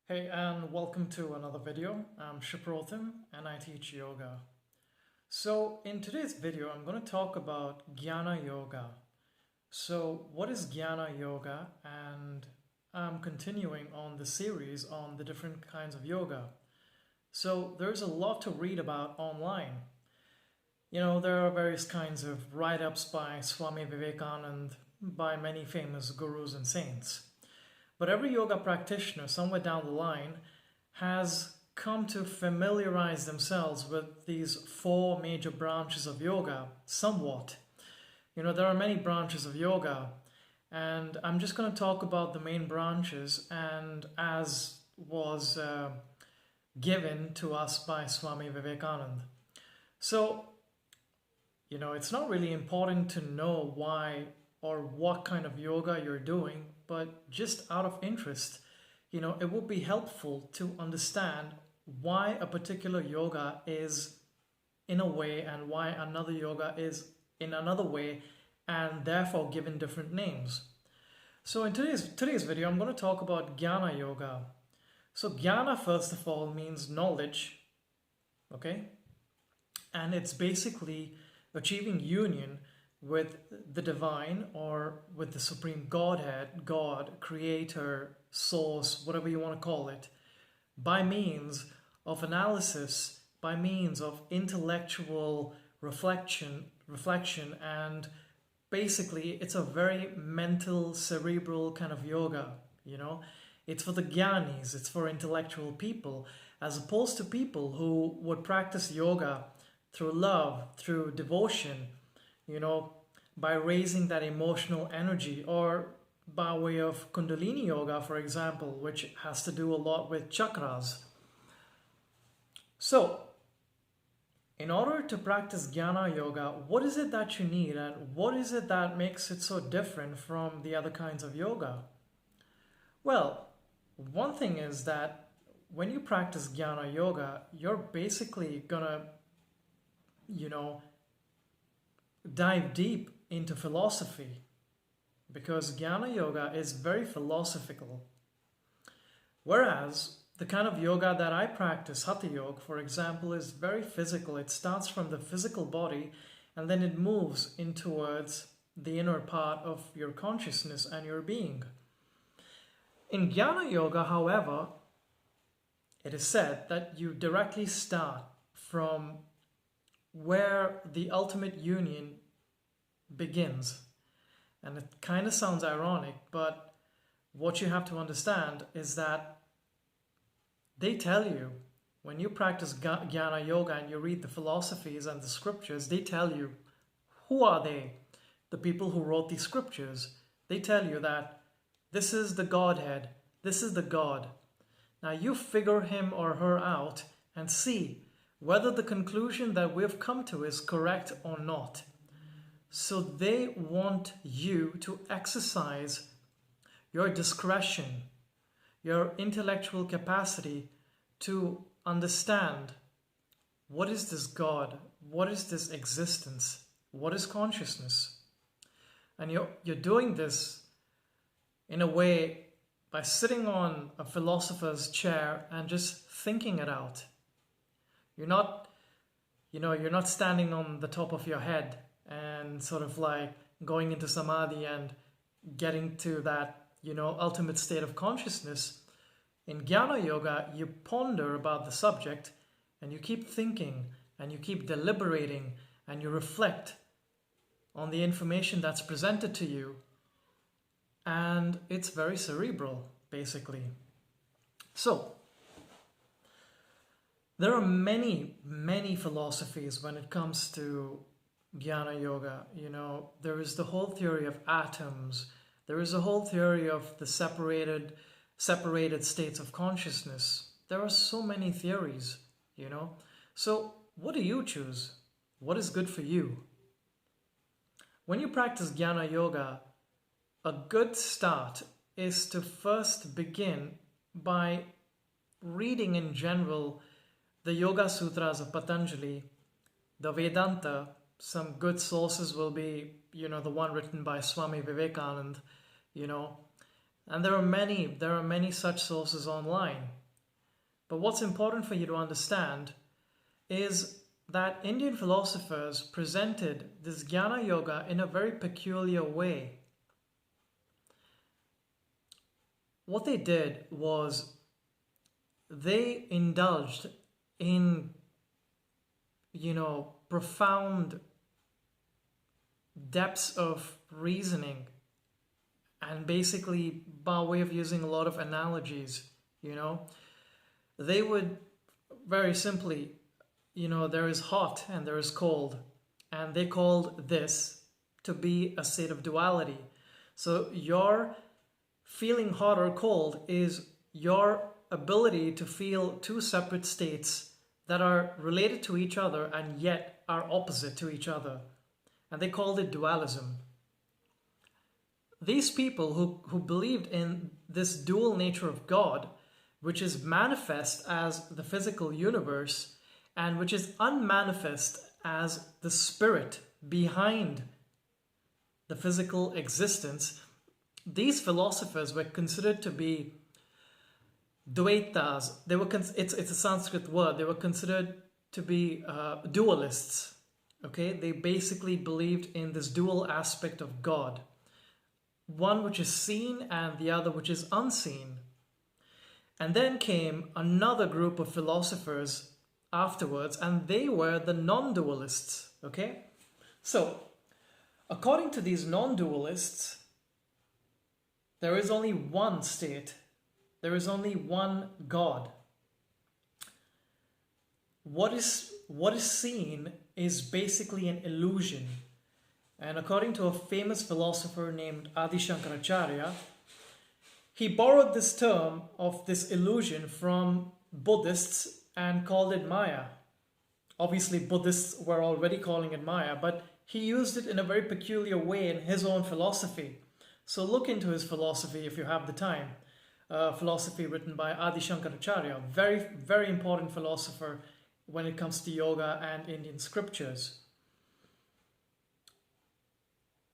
Hey, and welcome to another video. I'm Shiprotim and I teach yoga. So in today's video, I'm going to talk about Jnana Yoga. So what is Jnana Yoga? And I'm continuing on the series on the different kinds of yoga. So there's a lot to read about online. There are various kinds of write-ups by Swami Vivekananda, by many famous gurus and saints. But every yoga practitioner somewhere down the line has come to familiarize themselves with these four major branches of yoga somewhat. There are many branches of yoga, and I'm just going to talk about the main branches and as was given to us by Swami Vivekananda. So, it's not really important to know why or what kind of yoga you're doing, but just out of interest, it would be helpful to understand why a particular yoga is in a way and why another yoga is in another way, and therefore given different names. So in today's video, I'm going to talk about Jnana Yoga. So Jnana, first of all, means knowledge, okay? And it's basically achieving union with the divine or with the supreme Godhead, God, creator, source, whatever you want to call it, by means of analysis, by means of intellectual reflection, and basically it's a very mental, cerebral kind of yoga, It's for the jnanis, it's for intellectual people, as opposed to people who would practice yoga through love, through devotion, by raising that emotional energy, or by way of Kundalini Yoga, for example, which has to do a lot with chakras. So, in order to practice Jnana Yoga, what is it that you need, and what is it that makes it so different from the other kinds of yoga? Well, one thing is that when you practice Jnana Yoga, you're basically gonna, dive deep into philosophy, because Jnana Yoga is very philosophical. Whereas the kind of yoga that I practice, Hatha Yoga, for example, is very physical. It starts from the physical body and then it moves in towards the inner part of your consciousness and your being. In Jnana Yoga, however, it is said that you directly start from where the ultimate union begins. And it kind of sounds ironic, but what you have to understand is that they tell you, when you practice Jnana Yoga and you read the philosophies and the scriptures, they tell you, who are they? The people who wrote these scriptures. They tell you that this is the Godhead, this is the God. Now you figure him or her out and see whether the conclusion that we've come to is correct or not. So they want you to exercise your discretion, your intellectual capacity to understand what is this God, what is this existence, what is consciousness. And you're doing this in a way by sitting on a philosopher's chair and just thinking it out. You're not standing on the top of your head and sort of like going into samadhi and getting to that, ultimate state of consciousness. In Jnana Yoga, you ponder about the subject and you keep thinking and you keep deliberating and you reflect on the information that's presented to you. And it's very cerebral, basically. So, there are many, many philosophies when it comes to Jnana Yoga. There is the whole theory of atoms. There is a whole theory of the separated states of consciousness. There are so many theories, So what do you choose? What is good for you? When you practice Jnana Yoga, a good start is to first begin by reading in general the Yoga Sutras of Patanjali, the Vedanta. Some good sources will be, the one written by Swami Vivekananda, And there are many such sources online. But what's important for you to understand is that Indian philosophers presented this Jnana Yoga in a very peculiar way. What they did was they indulged in, profound depths of reasoning, and basically by way of using a lot of analogies, they would very simply, there is hot and there is cold, and they called this to be a state of duality. So your feeling hot or cold is your ability to feel two separate states that are related to each other and yet are opposite to each other. And they called it dualism. These people who believed in this dual nature of God, which is manifest as the physical universe and which is unmanifest as the spirit behind the physical existence, these philosophers were considered to be Dvaitas. It's a Sanskrit word. They were considered to be dualists. Okay, they basically believed in this dual aspect of God, one which is seen and the other which is unseen. And then came another group of philosophers afterwards, and they were the non-dualists. Okay, so according to these non-dualists, there is only one state. There is only one God. What is seen is basically an illusion. And according to a famous philosopher named Adi Shankaracharya, he borrowed this term of this illusion from Buddhists and called it Maya. Obviously, Buddhists were already calling it Maya, but he used it in a very peculiar way in his own philosophy. So look into his philosophy if you have the time. Philosophy written by Adi Shankaracharya, very, very important philosopher when it comes to yoga and Indian scriptures.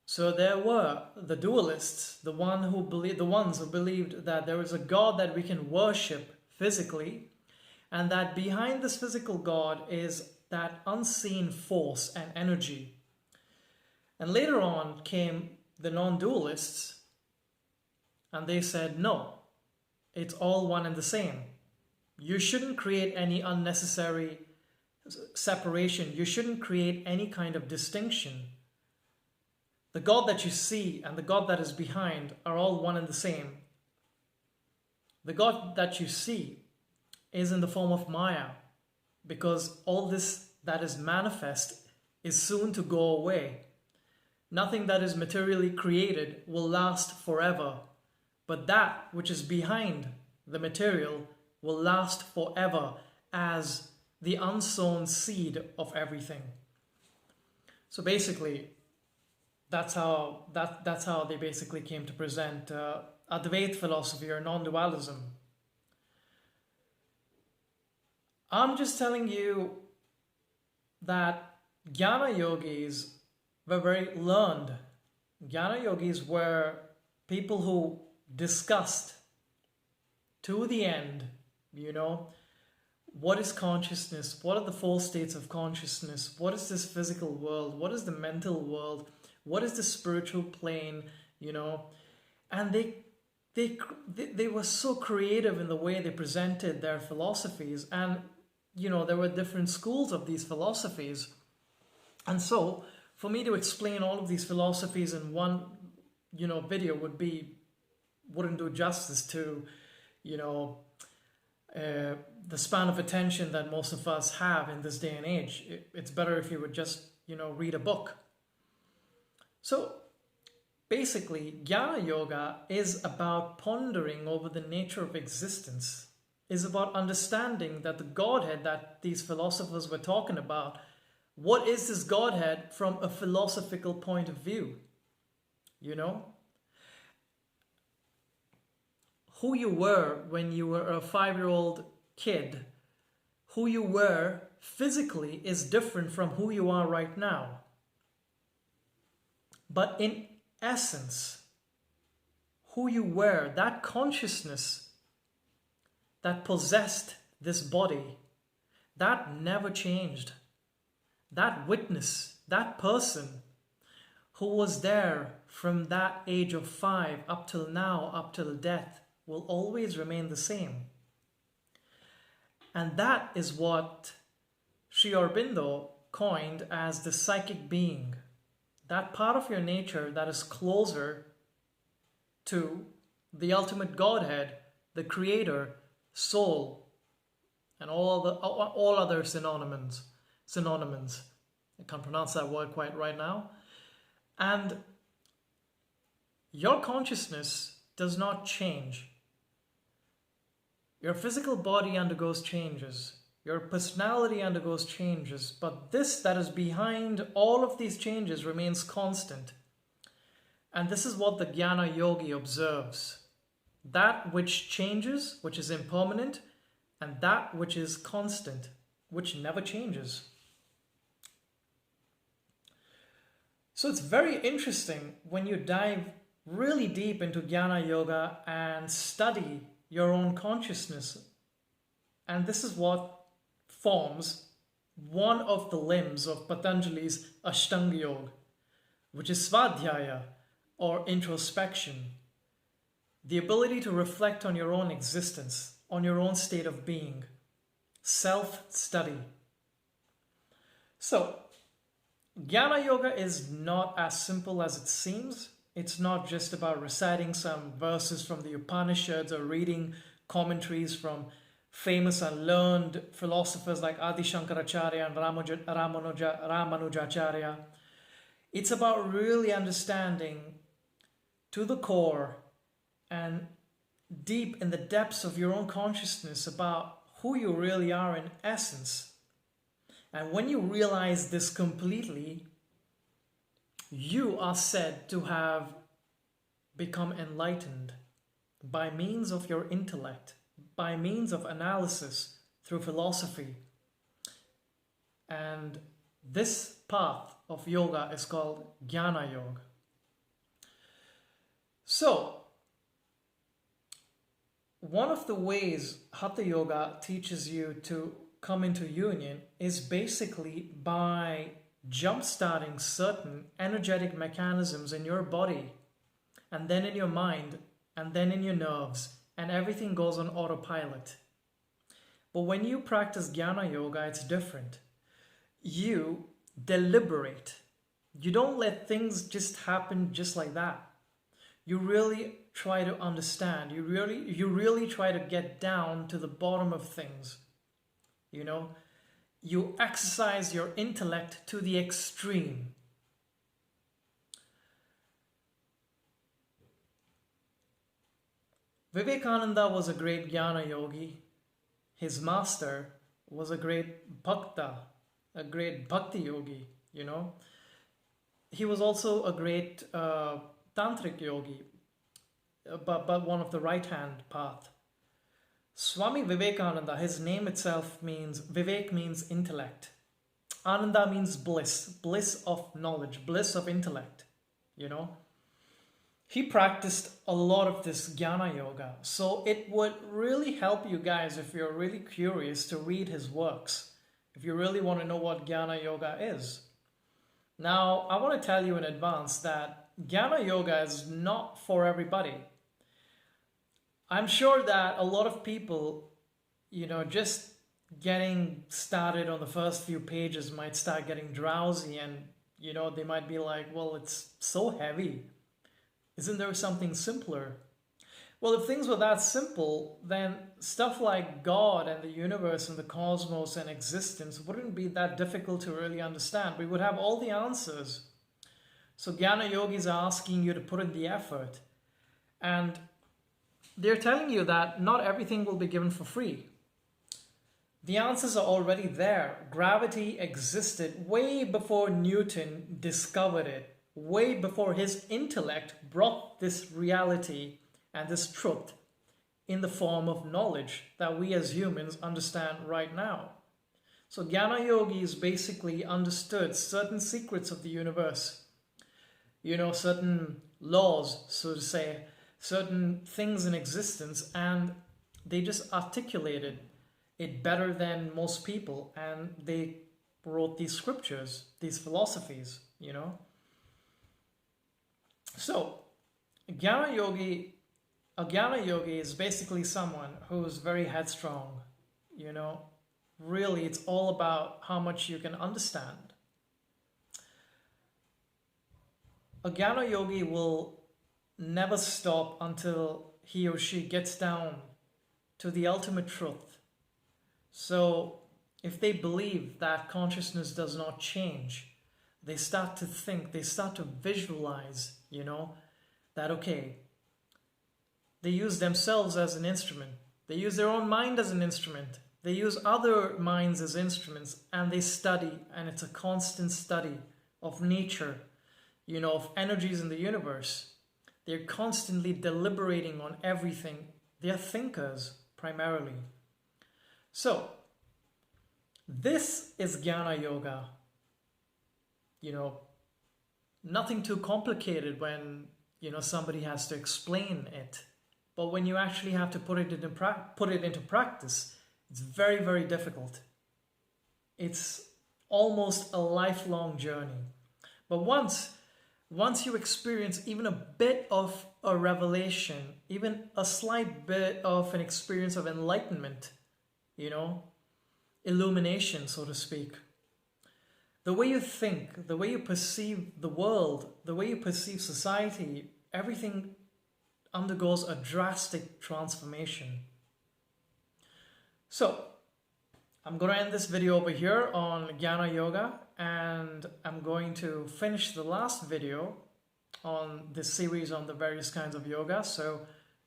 So there were the dualists, the ones who believed that there is a God that we can worship physically, and that behind this physical God is that unseen force and energy. And later on came the non-dualists, and they said, no, it's all one and the same. You shouldn't create any unnecessary separation. You shouldn't create any kind of distinction. The God that you see and the God that is behind are all one and the same. The God that you see is in the form of Maya, because all this that is manifest is soon to go away. Nothing that is materially created will last forever, but that which is behind the material will last forever as the unsown seed of everything. So basically, that's how they basically came to present Advaita philosophy or non-dualism. I'm just telling you that Jnana Yogis were very learned. Jnana Yogis were people who discussed to the end, what is consciousness? What are the four states of consciousness? What is this physical world? What is the mental world? What is the spiritual plane? And they were so creative in the way they presented their philosophies. And, there were different schools of these philosophies. And so for me to explain all of these philosophies in one, video wouldn't do justice to, the span of attention that most of us have in this day and age. It's better if you would just, read a book. So basically, Jnana Yoga is about pondering over the nature of existence, is about understanding that the Godhead that these philosophers were talking about, what is this Godhead from a philosophical point of view? Who you were when you were a 5-year-old kid, who you were physically is different from who you are right now. But in essence, who you were, that consciousness that possessed this body, that never changed. That witness, that person who was there from that age of 5 up till now, up till death, will always remain the same. And that is what Sri Aurobindo coined as the psychic being. That part of your nature that is closer to the ultimate Godhead, the Creator, Soul, and all other synonyms. I can't pronounce that word quite right now. And your consciousness does not change. Your physical body undergoes changes. Your personality undergoes changes. But this that is behind all of these changes remains constant. And this is what the Jnana Yogi observes. That which changes, which is impermanent, and that which is constant, which never changes. So it's very interesting when you dive really deep into Jnana Yoga and study your own consciousness. And this is what forms one of the limbs of Patanjali's Ashtanga Yoga, which is Svadhyaya, or introspection. The ability to reflect on your own existence, on your own state of being. Self-study. So, Jnana Yoga is not as simple as it seems. It's not just about reciting some verses from the Upanishads or reading commentaries from famous and learned philosophers like Adi Shankaracharya and Ramanujacharya. It's about really understanding to the core and deep in the depths of your own consciousness about who you really are in essence. And when you realize this completely, you are said to have become enlightened by means of your intellect, by means of analysis through philosophy. And this path of yoga is called Jnana Yoga. So, one of the ways Hatha Yoga teaches you to come into union is basically by jump-starting certain energetic mechanisms in your body, and then in your mind, and then in your nerves, and everything goes on autopilot. But when you practice Jnana Yoga, it's different. You deliberate. You don't let things just happen just like that. You really try to understand. You really try to get down to the bottom of things. You know, you exercise your intellect to the extreme. Vivekananda was a great Jnana Yogi. His master was a great Bhakta, a great Bhakti Yogi, you know. He was also a great Tantric Yogi, but one of the right-hand path. Swami Vivekananda, his name itself means, Vivek means intellect. Ananda means bliss, bliss of knowledge, bliss of intellect, you know. He practiced a lot of this Jnana Yoga, so it would really help you guys if you're really curious to read his works, if you really want to know what Jnana Yoga is. Now, I want to tell you in advance that Jnana Yoga is not for everybody. I'm sure that a lot of people, you know, just getting started on the first few pages might start getting drowsy and, you know, they might be like, well, it's so heavy. Isn't there something simpler? Well, if things were that simple, then stuff like God and the universe and the cosmos and existence wouldn't be that difficult to really understand. We would have all the answers. So Jnana Yogis are asking you to put in the effort. And they're telling you that not everything will be given for free. The answers are already there. Gravity existed way before Newton discovered it, way before his intellect brought this reality and this truth in the form of knowledge that we as humans understand right now. So Jnana Yogis basically understood certain secrets of the universe, you know, certain laws, so to say, certain things in existence, and they just articulated it better than most people, and they wrote these scriptures, these philosophies, you know. So a Jnana yogi is basically someone who's very headstrong, you know. Really, it's all about how much you can understand. A Jnana yogi will never stop until he or she gets down to the ultimate truth. So if they believe that consciousness does not change, they start to think, they start to visualize, you know, that okay, they use themselves as an instrument. They use their own mind as an instrument. They use other minds as instruments, and they study, and it's a constant study of nature, you know, of energies in the universe. They're constantly deliberating on everything. They're thinkers, primarily. So, this is Jnana Yoga. You know, nothing too complicated when, you know, somebody has to explain it. But when you actually have to put it into practice, it's very, very difficult. It's almost a lifelong journey. But once you experience even a bit of a revelation, even a slight bit of an experience of enlightenment, you know, illumination, so to speak, the way you think, the way you perceive the world, the way you perceive society, everything undergoes a drastic transformation. So, I'm going to end this video over here on Jnana Yoga, and I'm going to finish the last video on this series on the various kinds of yoga. So,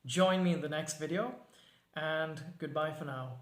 join me in the next video, and goodbye for now.